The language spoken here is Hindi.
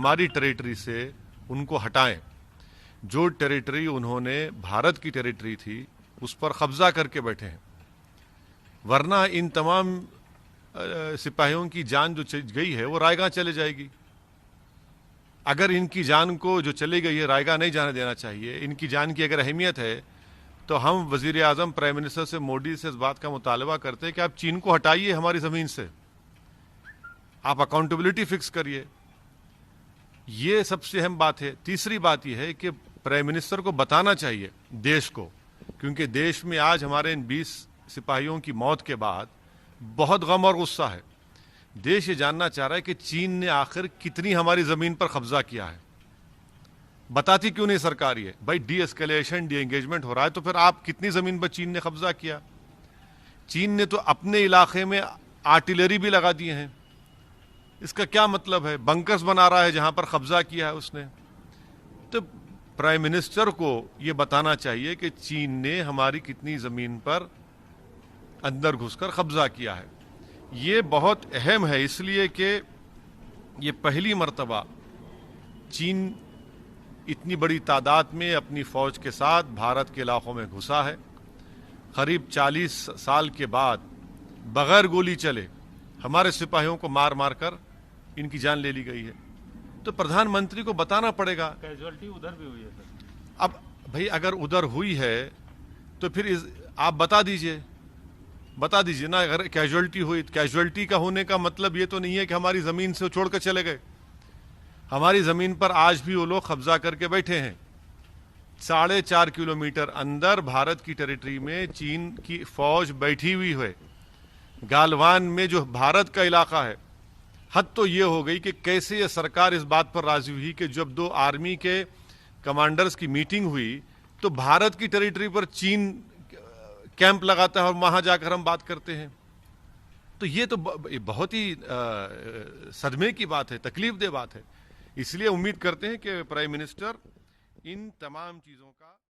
हमारी टेरिटरी से उनको हटाएं। जो टेरिटरी उन्होंने भारत की टेरिटरी थी उस पर कब्जा करके बैठे हैं, वरना इन तमाम सिपाहियों की जान जो गई है वो रायगा चले जाएगी। अगर इनकी जान को जो चली गई है रायगा नहीं जाने देना चाहिए। इनकी जान की अगर अहमियत है तो हम वजीर आजम प्राइम मिनिस्टर से, मोदी से इस बात का मुतालबा करते हैं कि आप चीन को हटाइए हमारी ज़मीन से, आप अकाउंटेबिलिटी फिक्स करिए। ये सबसे अहम बात है। तीसरी बात यह है कि प्राइम मिनिस्टर को बताना चाहिए देश को, क्योंकि देश में आज हमारे इन 20 सिपाहियों की मौत के बाद बहुत गम और गुस्सा है। देश ये जानना चाह रहा है कि चीन ने आखिर कितनी हमारी ज़मीन पर कब्जा किया है। बताती क्यों नहीं सरकार ये? भाई डी एस्केलेशन, डी एंगेजमेंट हो रहा है तो फिर आप कितनी ज़मीन पर चीन ने कब्जा किया? चीन ने तो अपने इलाके में आर्टिलरी भी लगा दिए हैं। इसका क्या मतलब है? बंकर्स बना रहा है जहां पर कब्जा किया है उसने। तो प्राइम मिनिस्टर को यह बताना चाहिए कि चीन ने हमारी कितनी ज़मीन पर अंदर घुसकर कब्जा किया है। ये बहुत अहम है, इसलिए कि ये पहली मर्तबा चीन इतनी बड़ी तादाद में अपनी फ़ौज के साथ भारत के इलाकों में घुसा है। करीब 40 साल के बाद बगैर गोली चले हमारे सिपाहियों को मार मार कर इनकी जान ले ली गई है। तो प्रधानमंत्री को बताना पड़ेगा। कैजुअलिटी उधर भी हुई है सर। अब भाई अगर उधर हुई है तो फिर आप बता दीजिए ना। अगर कैजुअलिटी हुई, कैजुअलिटी का होने का मतलब ये तो नहीं है कि हमारी ज़मीन से छोड़ कर चले गए। हमारी ज़मीन पर आज भी वो लोग कब्जा करके बैठे हैं। 4.5 किलोमीटर अंदर भारत की टेरिटरी में चीन की फौज बैठी हुई है। गालवान में जो भारत का इलाका है, हद तो ये हो गई कि कैसे ये सरकार इस बात पर राजी हुई कि जब 2 आर्मी के कमांडर्स की मीटिंग हुई तो भारत की टेरिटरी पर चीन कैंप लगाता है और वहां जाकर हम बात करते हैं। तो ये तो बहुत ही सदमे की बात है, तकलीफदेह बात है। इसलिए उम्मीद करते हैं कि प्राइम मिनिस्टर इन तमाम चीज़ों का